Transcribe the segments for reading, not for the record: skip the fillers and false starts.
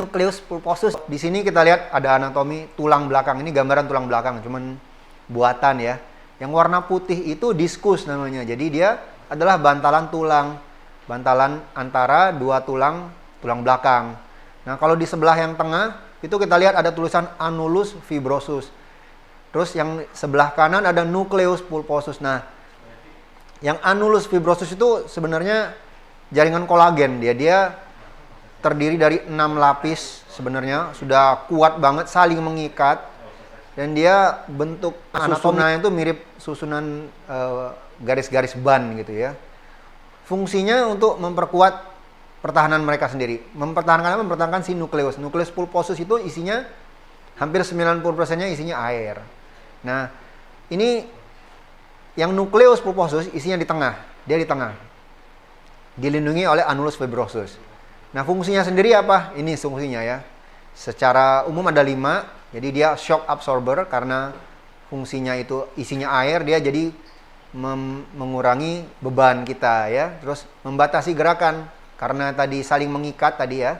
nucleus pulposus. Di sini kita lihat ada anatomi tulang belakang. Ini gambaran tulang belakang, cuman buatan ya. Yang warna putih itu diskus namanya. Jadi dia adalah bantalan tulang, bantalan antara dua tulang belakang. Nah, kalau di sebelah yang tengah itu kita lihat ada tulisan annulus fibrosus. Terus yang sebelah kanan ada nucleus pulposus. Nah, yang annulus fibrosus itu sebenarnya jaringan kolagen. Dia terdiri dari 6 lapis sebenarnya, sudah kuat banget, saling mengikat. Dan dia bentuk anatomnya itu mirip susunan garis-garis ban gitu ya. Fungsinya untuk memperkuat pertahanan mereka sendiri. Mempertahankan si nukleus. Nukleus pulposus itu isinya hampir 90%-nya isinya air. Nah, ini yang nukleus pulposus isinya di tengah. Dia di tengah. Dilindungi oleh annulus fibrosus. Nah, fungsinya sendiri apa? Ini fungsinya ya. Secara umum ada 5. Jadi dia shock absorber karena fungsinya itu isinya air, dia jadi mengurangi beban kita ya. Terus membatasi gerakan karena tadi saling mengikat tadi ya.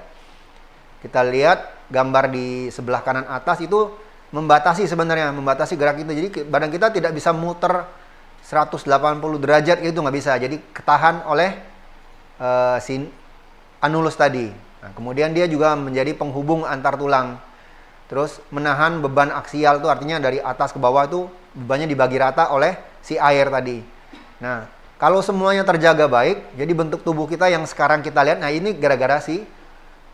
Kita lihat gambar di sebelah kanan atas itu membatasi sebenarnya, membatasi gerak kita. Jadi badan kita tidak bisa muter 180 derajat gitu, nggak bisa. Jadi ketahan oleh si annulus tadi. Nah, kemudian dia juga menjadi penghubung antar tulang. Terus menahan beban aksial itu artinya dari atas ke bawah itu bebannya dibagi rata oleh si air tadi. Nah, kalau semuanya terjaga baik, jadi bentuk tubuh kita yang sekarang kita lihat, nah ini gara-gara si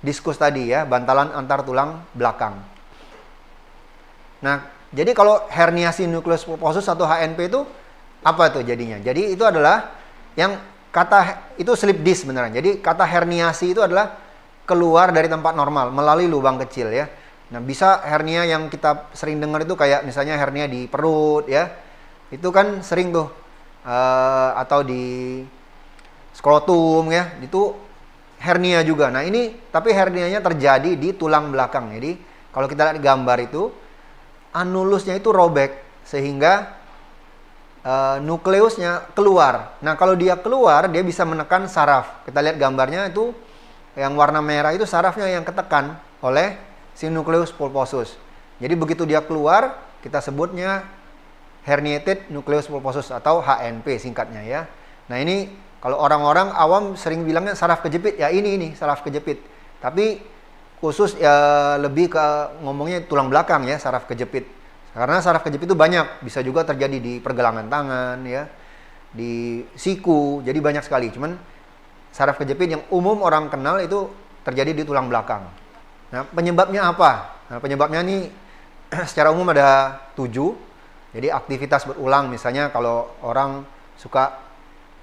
diskus tadi ya, bantalan antar tulang belakang. Nah, jadi kalau herniasi nucleus pulposus atau HNP itu apa tuh jadinya? Jadi itu adalah yang kata itu slip disc beneran. Jadi kata herniasi itu adalah keluar dari tempat normal melalui lubang kecil ya. Nah, bisa hernia yang kita sering dengar itu kayak misalnya hernia di perut ya. Itu kan sering tuh atau di skrotum ya. Itu hernia juga. Nah, ini tapi hernianya terjadi di tulang belakang. Jadi, kalau kita lihat gambar itu annulusnya itu robek sehingga nukleusnya keluar. Nah, kalau dia keluar, dia bisa menekan saraf. Kita lihat gambarnya itu yang warna merah itu sarafnya yang ketekan oleh si nukleus pulposus. Jadi begitu dia keluar, kita sebutnya herniated nucleus pulposus atau HNP singkatnya ya. Nah, ini kalau orang-orang awam sering bilangnya saraf kejepit, ya ini saraf kejepit. Tapi khusus ya lebih ke ngomongnya tulang belakang ya, saraf kejepit. Karena saraf kejepit itu banyak, bisa juga terjadi di pergelangan tangan ya, di siku, jadi banyak sekali. Cuman saraf kejepit yang umum orang kenal itu terjadi di tulang belakang. Nah, penyebabnya apa? Nah, penyebabnya ini secara umum ada 7. Jadi aktivitas berulang, misalnya kalau orang suka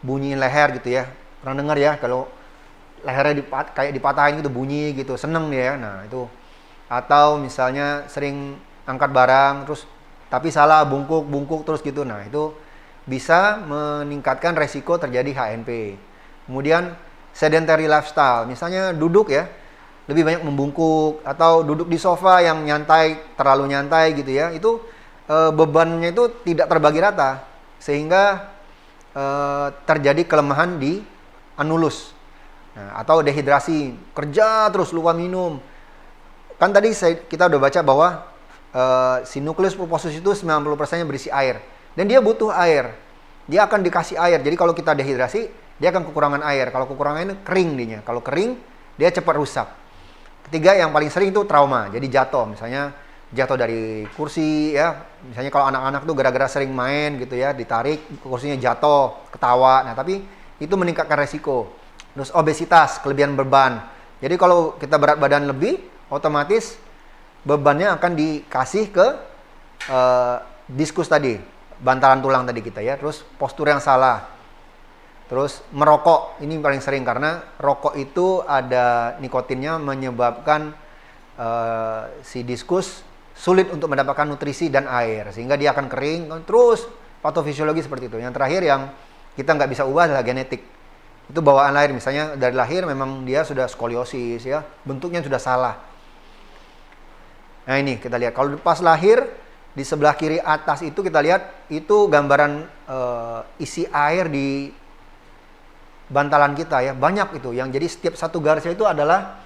bunyiin leher gitu ya. Pernah dengar ya kalau lehernya kayak dipatahin gitu, bunyi gitu, seneng dia ya. Nah, itu. Atau misalnya sering angkat barang terus tapi salah bungkuk terus gitu. Nah, itu bisa meningkatkan resiko terjadi HNP. Kemudian sedentary lifestyle, misalnya duduk ya, lebih banyak membungkuk atau duduk di sofa yang terlalu nyantai gitu ya. Itu bebannya itu tidak terbagi rata sehingga terjadi kelemahan di annulus. Nah, atau dehidrasi, kerja terus lupa minum. Kan tadi kita udah baca bahwa si nukleus pulposus itu 90%-nya berisi air. Dan dia butuh air. Dia akan dikasih air. Jadi kalau kita dehidrasi, dia akan kekurangan air. Kalau kekurangan ini kering dia. Kalau kering, dia cepat rusak. Ketiga yang paling sering itu trauma. Jadi jatuh. Misalnya jatuh dari kursi ya. Misalnya kalau anak-anak tuh gara-gara sering main gitu ya, ditarik kursinya jatuh, ketawa. Nah, tapi itu meningkatkan resiko. Terus obesitas, kelebihan beban. Jadi kalau kita berat badan lebih, otomatis bebannya akan dikasih ke diskus tadi, bantalan tulang tadi kita ya. Terus postur yang salah. Terus merokok, ini paling sering karena rokok itu ada nikotinnya menyebabkan si diskus sulit untuk mendapatkan nutrisi dan air sehingga dia akan kering. Terus patofisiologi seperti itu. Yang terakhir yang kita nggak bisa ubah adalah genetik. Itu bawaan lahir, misalnya dari lahir memang dia sudah skoliosis ya, bentuknya sudah salah. Nah, ini kita lihat kalau pas lahir di sebelah kiri atas itu kita lihat itu gambaran isi air di bantalan kita ya, banyak itu yang jadi setiap satu garisnya itu adalah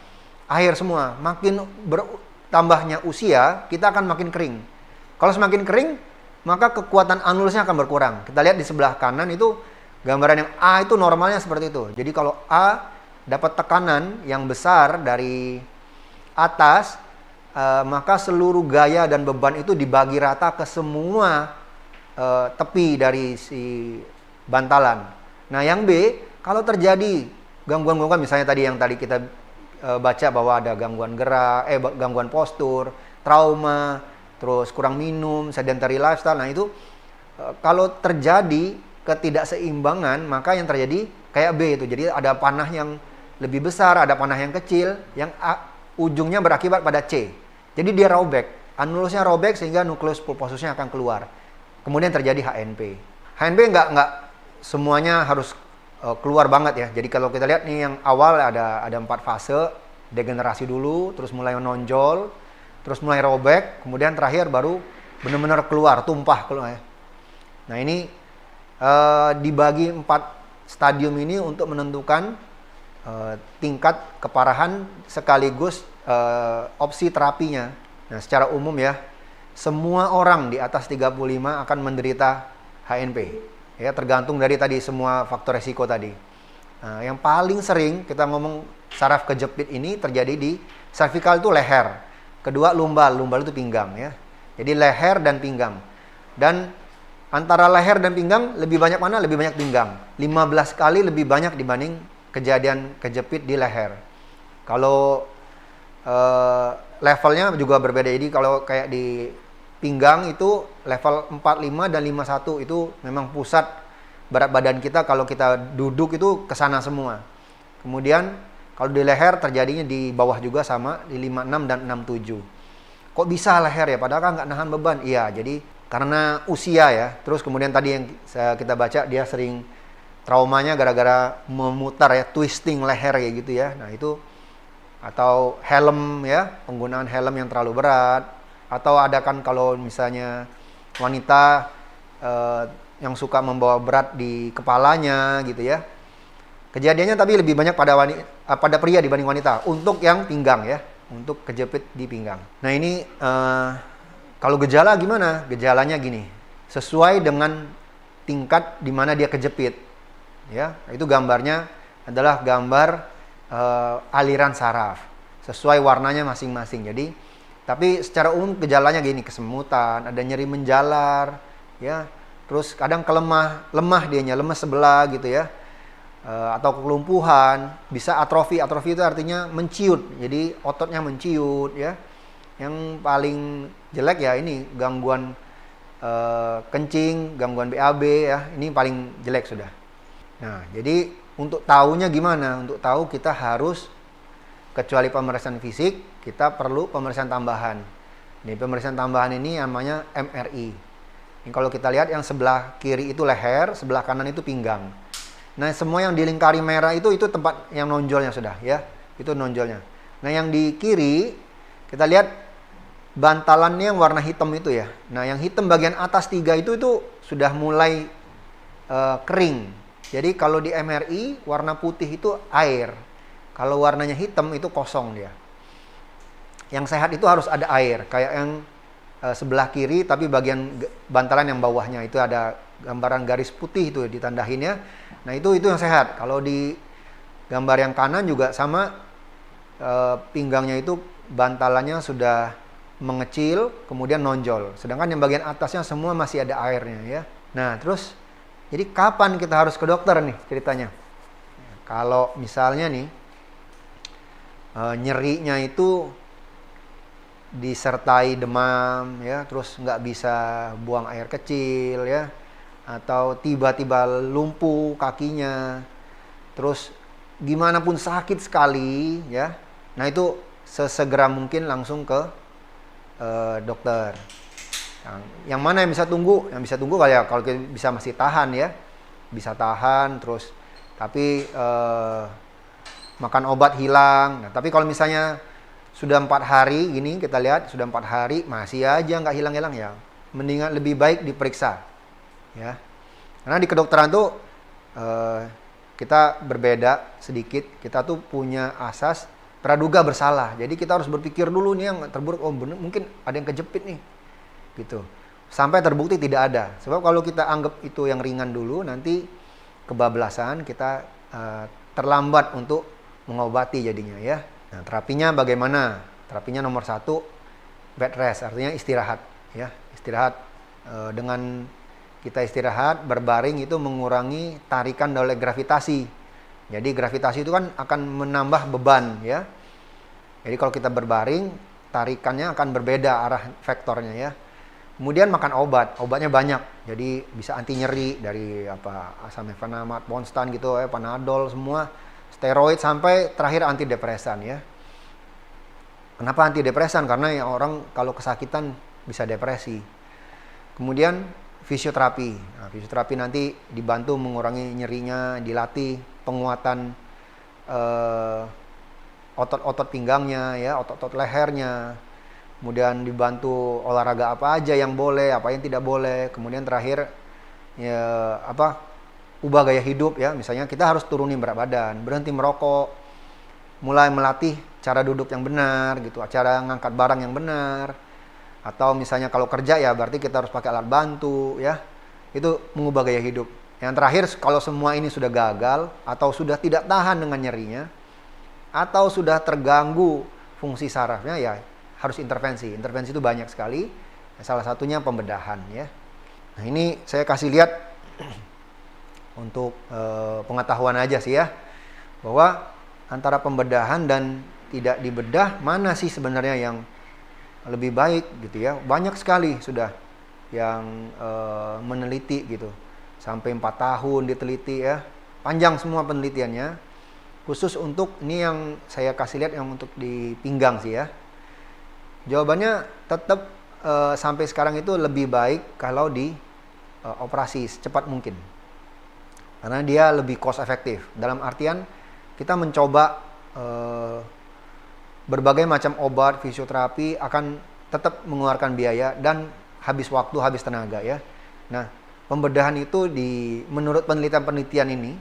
air semua. Makin bertambahnya usia, kita akan makin kering. Kalau semakin kering, maka kekuatan anulusnya akan berkurang. Kita lihat di sebelah kanan itu gambaran yang A itu normalnya seperti itu. Jadi kalau A dapat tekanan yang besar dari atas, maka seluruh gaya dan beban itu dibagi rata ke semua tepi dari si bantalan. Nah yang B, kalau terjadi gangguan-gangguan misalnya tadi yang tadi kita baca bahwa ada gangguan gerak, gangguan postur, trauma, terus kurang minum, sedentary lifestyle. Nah itu kalau terjadi ketidakseimbangan, maka yang terjadi kayak B itu. Jadi ada panah yang lebih besar, ada panah yang kecil, yang ujungnya berakibat pada C. Jadi dia robek, anulusnya robek sehingga nukleus pulposusnya akan keluar. Kemudian terjadi HNP. HNP nggak semuanya harus keluar banget ya. Jadi kalau kita lihat nih yang awal ada 4 fase, degenerasi dulu, terus mulai menonjol, terus mulai robek, kemudian terakhir baru benar-benar keluar, tumpah keluar. Nah ini dibagi 4 stadium ini untuk menentukan tingkat keparahan sekaligus opsi terapinya. Nah secara umum ya, semua orang di atas 35 akan menderita HNP. Ya, tergantung dari tadi semua faktor resiko tadi. Nah, yang paling sering kita ngomong saraf kejepit ini terjadi di cervical itu leher. Kedua lumbal itu pinggang ya. Jadi leher dan pinggang. Dan antara leher dan pinggang lebih banyak mana? Lebih banyak pinggang. 15 kali lebih banyak dibanding kejadian kejepit di leher. Kalau levelnya juga berbeda. Jadi kalau kayak di pinggang itu level 45 dan 51 itu memang pusat berat badan kita, kalau kita duduk itu ke sana semua. Kemudian kalau di leher terjadinya di bawah juga sama di 56 dan 67. Kok bisa leher ya? Padahal kan nggak nahan beban. Iya, jadi karena usia ya. Terus kemudian tadi yang kita baca dia sering traumanya gara-gara memutar ya, twisting leher kayak gitu ya. Nah itu atau helm ya, penggunaan helm yang terlalu berat. Atau ada kan kalau misalnya wanita yang suka membawa berat di kepalanya gitu ya. Kejadiannya tapi lebih banyak pada pria dibanding wanita. Untuk yang pinggang ya, untuk kejepit di pinggang. Nah ini kalau gejala gimana? Gejalanya gini, sesuai dengan tingkat di mana dia kejepit. Ya, itu gambarnya adalah gambar aliran saraf. Sesuai warnanya masing-masing. Jadi tapi secara umum gejalanya gini, kesemutan, ada nyeri menjalar, ya, terus kadang lemah dianya, lemes sebelah gitu ya, atau kelumpuhan, bisa atrofi itu artinya menciut, jadi ototnya menciut ya. Yang paling jelek ya ini gangguan kencing, gangguan BAB ya, ini paling jelek sudah. Nah jadi untuk tahunya gimana? Untuk tahu kita harus, kecuali pemeriksaan fisik, kita perlu pemeriksaan tambahan. Ini pemeriksaan tambahan ini namanya MRI. Ini kalau kita lihat yang sebelah kiri itu leher, sebelah kanan itu pinggang. Nah, semua yang dilingkari merah itu tempat yang nonjolnya sudah ya. Itu nonjolnya. Nah, yang di kiri kita lihat bantalannya yang warna hitam itu ya. Nah, yang hitam bagian atas 3 itu sudah mulai kering. Jadi kalau di MRI warna putih itu air. Kalau warnanya hitam itu kosong dia. Yang sehat itu harus ada air, kayak yang sebelah kiri tapi bagian bantalan yang bawahnya itu ada gambaran garis putih itu ditandahinnya. Nah itu yang sehat. Kalau di gambar yang kanan juga sama, pinggangnya itu bantalannya sudah mengecil kemudian nonjol. Sedangkan yang bagian atasnya semua masih ada airnya ya. Nah terus jadi kapan kita harus ke dokter nih ceritanya? Kalau misalnya nih nyerinya itu disertai demam ya, terus nggak bisa buang air kecil ya, atau tiba-tiba lumpuh kakinya, terus gimana pun sakit sekali ya, nah itu sesegera mungkin langsung ke dokter. Yang mana yang bisa tunggu? Yang bisa tunggu kayak kalau bisa masih tahan ya, bisa tahan terus tapi makan obat hilang. Nah, tapi kalau misalnya sudah 4 hari gini, kita lihat sudah 4 hari masih aja nggak hilang-hilang ya, mendingan lebih baik diperiksa ya. Karena di kedokteran tuh kita berbeda sedikit, kita tuh punya asas praduga bersalah. Jadi kita harus berpikir dulu nih yang terburuk, oh bener, mungkin ada yang kejepit nih, gitu. Sampai terbukti tidak ada. Sebab kalau kita anggap itu yang ringan dulu, nanti kebablasan, kita terlambat untuk mengobati jadinya ya. Nah, terapinya bagaimana? Terapinya nomor 1, bed rest, artinya istirahat ya. Istirahat, dengan kita istirahat, berbaring itu mengurangi tarikan oleh gravitasi. Jadi gravitasi itu kan akan menambah beban ya. Jadi kalau kita berbaring, tarikannya akan berbeda arah vektornya ya. Kemudian makan obat, obatnya banyak. Jadi bisa anti nyeri dari asam efenamate, Ponstan gitu ya, Panadol semua, steroid sampai terakhir antidepresan ya. Kenapa antidepresan? Karena ya orang kalau kesakitan bisa depresi. Kemudian fisioterapi. Nah, fisioterapi nanti dibantu mengurangi nyerinya, dilatih penguatan otot-otot pinggangnya ya, otot-otot lehernya. Kemudian dibantu olahraga apa aja yang boleh, apa yang tidak boleh. Kemudian terakhir ya ubah gaya hidup ya. Misalnya kita harus turunin berat badan, berhenti merokok, mulai melatih cara duduk yang benar gitu, cara ngangkat barang yang benar. Atau misalnya kalau kerja ya berarti kita harus pakai alat bantu ya. Itu mengubah gaya hidup. Yang terakhir kalau semua ini sudah gagal atau sudah tidak tahan dengan nyerinya atau sudah terganggu fungsi sarafnya ya harus intervensi. Intervensi itu banyak sekali. Salah satunya pembedahan ya. Nah, ini saya kasih lihat untuk pengetahuan aja sih ya. Bahwa antara pembedahan dan tidak dibedah mana sih sebenarnya yang lebih baik gitu ya. Banyak sekali sudah yang meneliti gitu. Sampai 4 tahun diteliti ya. Panjang semua penelitiannya. Khusus untuk ini yang saya kasih lihat yang untuk di pinggang sih ya. Jawabannya tetap sampai sekarang itu lebih baik kalau di operasi secepat mungkin. Karena dia lebih cost efektif. Dalam artian kita mencoba berbagai macam obat, fisioterapi akan tetap mengeluarkan biaya dan habis waktu, habis tenaga ya. Nah, pembedahan itu menurut penelitian-penelitian ini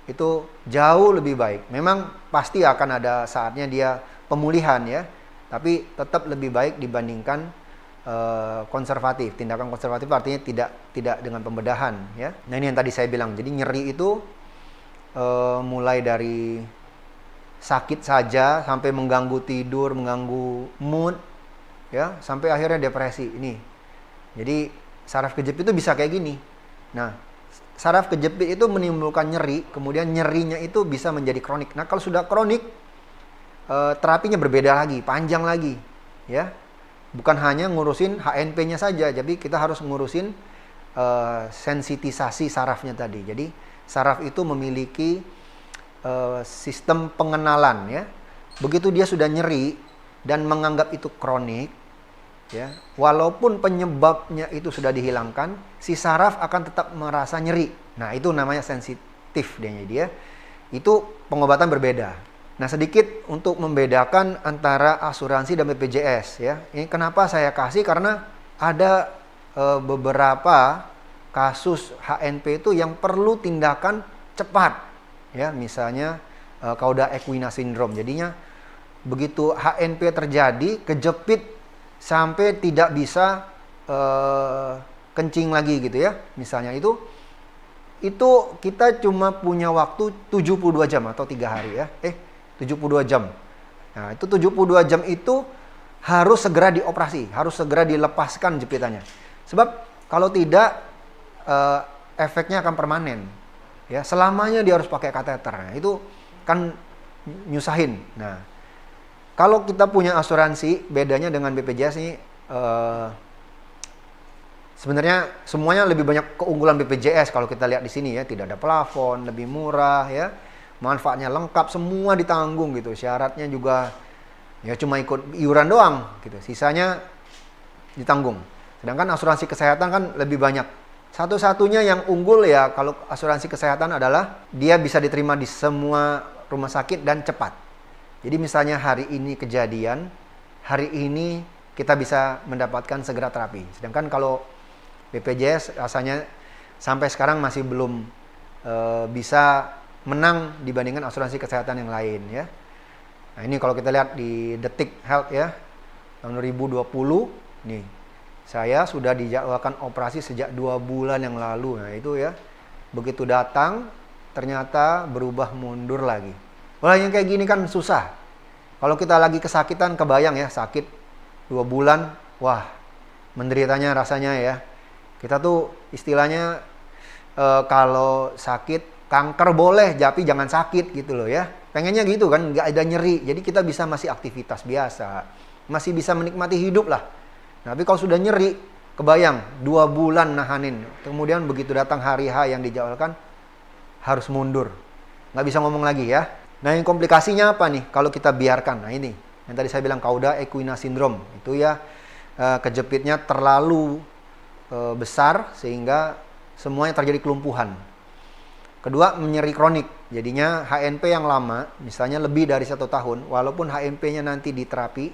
itu jauh lebih baik. Memang pasti akan ada saatnya dia pemulihan ya, tapi tetap lebih baik dibandingkan konservatif. Tindakan konservatif artinya tidak dengan pembedahan ya. Nah, ini yang tadi saya bilang. Jadi nyeri itu mulai dari sakit saja sampai mengganggu tidur, mengganggu mood ya, sampai akhirnya depresi ini. Jadi saraf kejepit itu bisa kayak gini. Nah, saraf kejepit itu menimbulkan nyeri, kemudian nyerinya itu bisa menjadi kronik. Nah, kalau sudah kronik, terapinya berbeda lagi, panjang lagi, ya. Bukan hanya ngurusin HNP-nya saja, jadi kita harus ngurusin sensitisasi sarafnya tadi. Jadi saraf itu memiliki sistem pengenalan, ya. Begitu dia sudah nyeri dan menganggap itu kronik, ya, walaupun penyebabnya itu sudah dihilangkan, si saraf akan tetap merasa nyeri. Nah, itu namanya sensitif dia. Itu pengobatan berbeda. Nah, sedikit untuk membedakan antara asuransi dan BPJS ya. Ini kenapa saya kasih, karena ada beberapa kasus HNP itu yang perlu tindakan cepat. Ya, misalnya Cauda equina syndrome. Jadinya begitu HNP terjadi, kejepit sampai tidak bisa kencing lagi gitu ya. Misalnya itu kita cuma punya waktu 72 jam atau 3 hari ya. 72 jam. Nah, itu 72 jam itu harus segera dioperasi, harus segera dilepaskan jepitannya. Sebab kalau tidak efeknya akan permanen. Ya, selamanya dia harus pakai kateter. Nah, itu kan nyusahin. Nah, kalau kita punya asuransi, bedanya dengan BPJS ini sebenarnya semuanya lebih banyak keunggulan BPJS kalau kita lihat di sini ya, tidak ada plafon, lebih murah ya. Manfaatnya lengkap, semua ditanggung gitu. Syaratnya juga ya cuma ikut iuran doang gitu. Sisanya ditanggung. Sedangkan asuransi kesehatan kan lebih banyak. Satu-satunya yang unggul ya kalau asuransi kesehatan adalah dia bisa diterima di semua rumah sakit dan cepat. Jadi misalnya hari ini kejadian, hari ini kita bisa mendapatkan segera terapi. Sedangkan kalau BPJS rasanya sampai sekarang masih belum bisa menang dibandingkan asuransi kesehatan yang lain ya. Nah ini kalau kita lihat di Detik Health ya, tahun 2020, nih saya sudah dijadwalkan operasi sejak 2 bulan yang lalu. Nah itu ya, begitu datang ternyata berubah mundur lagi. Wah yang kayak gini kan susah. Kalau kita lagi kesakitan, kebayang ya, sakit 2 bulan, wah menderitanya rasanya ya. Kita tuh istilahnya kalau sakit, kanker boleh, tapi jangan sakit gitu loh ya. Pengennya gitu kan, nggak ada nyeri. Jadi kita bisa masih aktivitas biasa. Masih bisa menikmati hidup lah. Nah, tapi kalau sudah nyeri, kebayang 2 bulan nahanin. Kemudian begitu datang hari H yang dijadwalkan, harus mundur. Nggak bisa ngomong lagi ya. Nah, yang komplikasinya apa nih kalau kita biarkan? Nah ini, yang tadi saya bilang Cauda equina syndrome. Itu ya, kejepitnya terlalu besar sehingga semuanya terjadi kelumpuhan. Kedua, nyeri kronik. Jadinya HNP yang lama, misalnya lebih dari 1 tahun, walaupun HNP-nya nanti diterapi,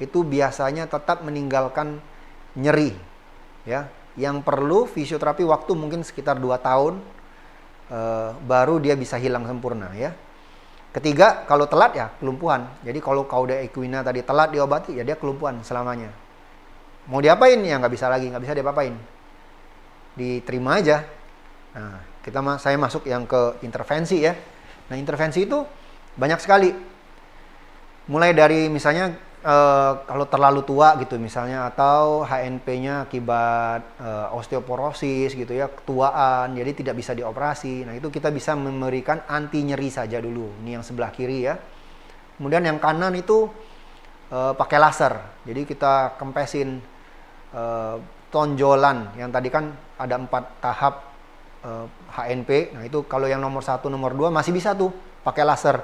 itu biasanya tetap meninggalkan nyeri. Ya, yang perlu fisioterapi waktu mungkin sekitar 2 tahun, baru dia bisa hilang sempurna ya. Ketiga, kalau telat ya kelumpuhan. Jadi kalau Cauda equina tadi telat diobati, ya dia kelumpuhan selamanya. Mau diapain? Ya nggak bisa lagi, nggak bisa diapa-apain. Diterima aja. Nah, saya masuk yang ke intervensi ya. Nah, intervensi itu banyak sekali. Mulai dari misalnya kalau terlalu tua gitu misalnya, atau HNP-nya akibat osteoporosis gitu ya, ketuaan, jadi tidak bisa dioperasi. Nah, itu kita bisa memberikan anti nyeri saja dulu. Ini yang sebelah kiri ya. Kemudian yang kanan itu pakai laser. Jadi kita kempesin tonjolan. Yang tadi kan ada 4 tahap HNP. Nah itu kalau yang nomor 1, nomor 2 masih bisa tuh pakai laser.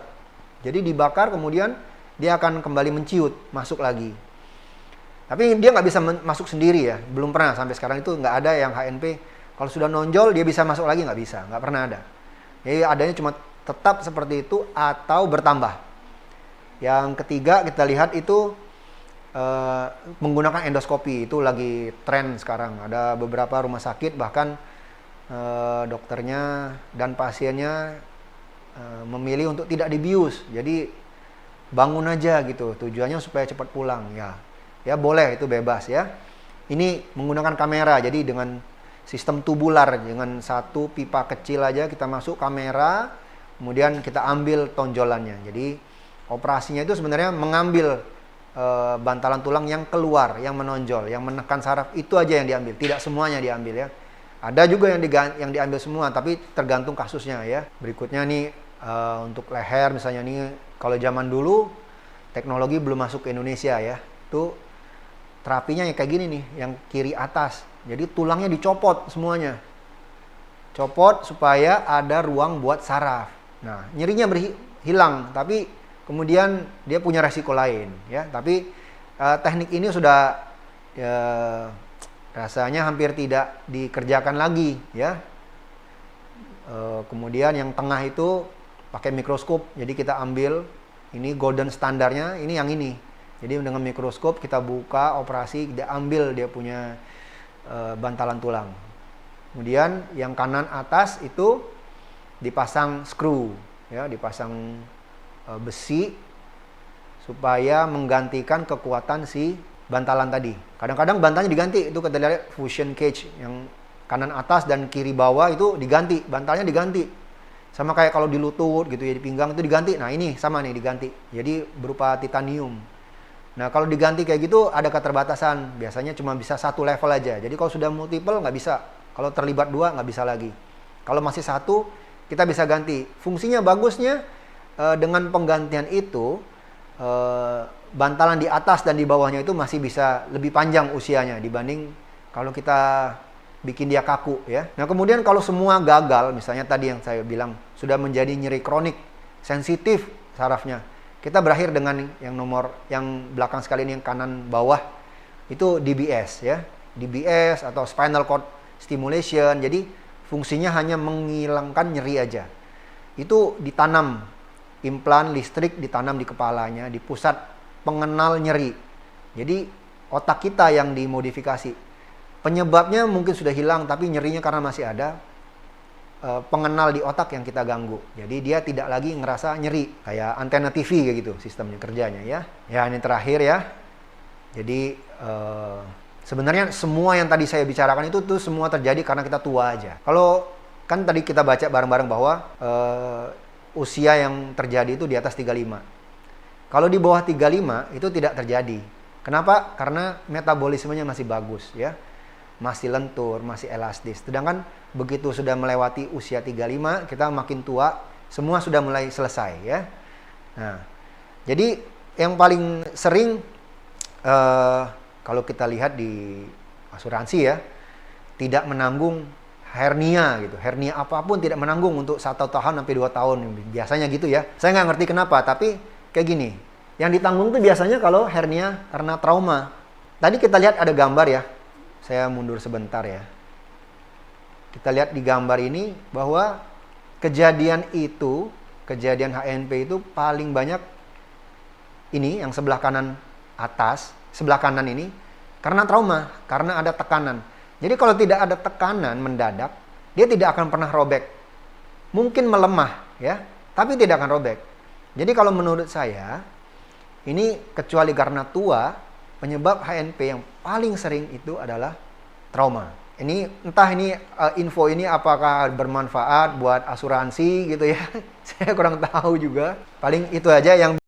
Jadi dibakar kemudian dia akan kembali menciut, masuk lagi. Tapi dia nggak bisa masuk sendiri ya. Belum pernah sampai sekarang itu nggak ada yang HNP. Kalau sudah nonjol dia bisa masuk lagi, nggak bisa. Nggak pernah ada. Jadi adanya cuma tetap seperti itu atau bertambah. Yang ketiga kita lihat itu menggunakan endoskopi. Itu lagi tren sekarang. Ada beberapa rumah sakit bahkan dokternya dan pasiennya memilih untuk tidak dibius. Jadi bangun aja gitu. Tujuannya supaya cepat pulang ya. Ya boleh, itu bebas ya. Ini menggunakan kamera. Jadi dengan sistem tubular, dengan satu pipa kecil aja kita masuk kamera, kemudian kita ambil tonjolannya. Jadi operasinya itu sebenarnya mengambil bantalan tulang yang keluar, yang menonjol, yang menekan saraf, itu aja yang diambil. Tidak semuanya diambil ya. Ada juga yang diambil semua, tapi tergantung kasusnya ya. Berikutnya nih untuk leher misalnya nih, kalau zaman dulu teknologi belum masuk ke Indonesia ya. Itu terapinya yang kayak gini nih, yang kiri atas. Jadi tulangnya dicopot semuanya. Copot supaya ada ruang buat saraf. Nah, nyerinya hilang, tapi kemudian dia punya resiko lain ya. Tapi teknik ini sudah rasanya hampir tidak dikerjakan lagi ya. Kemudian yang tengah itu pakai mikroskop. Jadi kita ambil, ini golden standarnya, ini yang ini. Jadi dengan mikroskop kita buka operasi, kita ambil dia punya bantalan tulang. Kemudian yang kanan atas itu dipasang screw ya, dipasang besi supaya menggantikan kekuatan si bantalan tadi. Kadang-kadang bantalnya diganti, itu kita lihat fusion cage yang kanan atas dan kiri bawah itu diganti, bantalnya diganti. Sama kayak kalau di lutut gitu ya, di pinggang itu diganti. Nah ini sama nih diganti, jadi berupa titanium. Nah kalau diganti kayak gitu ada keterbatasan, biasanya cuma bisa 1 level aja. Jadi kalau sudah multiple nggak bisa, kalau terlibat 2 nggak bisa lagi. Kalau masih 1 kita bisa ganti. Fungsinya bagusnya dengan penggantian itu bantalan di atas dan di bawahnya itu masih bisa lebih panjang usianya dibanding kalau kita bikin dia kaku ya. Nah kemudian kalau semua gagal, misalnya tadi yang saya bilang sudah menjadi nyeri kronik, sensitif sarafnya, kita berakhir dengan yang belakang sekali ini, yang kanan bawah itu DBS ya, DBS atau spinal cord stimulation. Jadi fungsinya hanya menghilangkan nyeri aja. Itu ditanam implan listrik, ditanam di kepalanya, di pusat pengenal nyeri. Jadi otak kita yang dimodifikasi. Penyebabnya mungkin sudah hilang, tapi nyerinya karena masih ada. pengenal di otak yang kita ganggu. Jadi dia tidak lagi ngerasa nyeri kayak antena TV kayak gitu sistemnya kerjanya ya. Ya ini terakhir ya. Jadi sebenarnya semua yang tadi saya bicarakan itu tuh semua terjadi karena kita tua aja. Kalau kan tadi kita baca bareng-bareng bahwa usia yang terjadi itu di atas 35. Kalau di bawah 35 itu tidak terjadi. Kenapa? Karena metabolismenya masih bagus ya. Masih lentur, masih elastis. Sedangkan begitu sudah melewati usia 35, kita makin tua, semua sudah mulai selesai ya. Nah, jadi yang paling sering kalau kita lihat di asuransi ya, tidak menanggung hernia gitu. Hernia apapun tidak menanggung untuk 1 tahun sampai 2 tahun. Biasanya gitu ya. Saya nggak ngerti kenapa, tapi kayak gini. Yang ditanggung tuh biasanya kalau hernia karena trauma. Tadi kita lihat ada gambar ya. Saya mundur sebentar ya. Kita lihat di gambar ini bahwa kejadian HNP itu paling banyak ini yang sebelah kanan atas, sebelah kanan ini karena trauma, karena ada tekanan. Jadi kalau tidak ada tekanan mendadak, dia tidak akan pernah robek. Mungkin melemah ya, tapi tidak akan robek. Jadi kalau menurut saya, ini kecuali karena tua, penyebab HNP yang paling sering itu adalah trauma. Ini entah ini info ini apakah bermanfaat buat asuransi gitu ya. Saya kurang tahu juga. Paling itu aja yang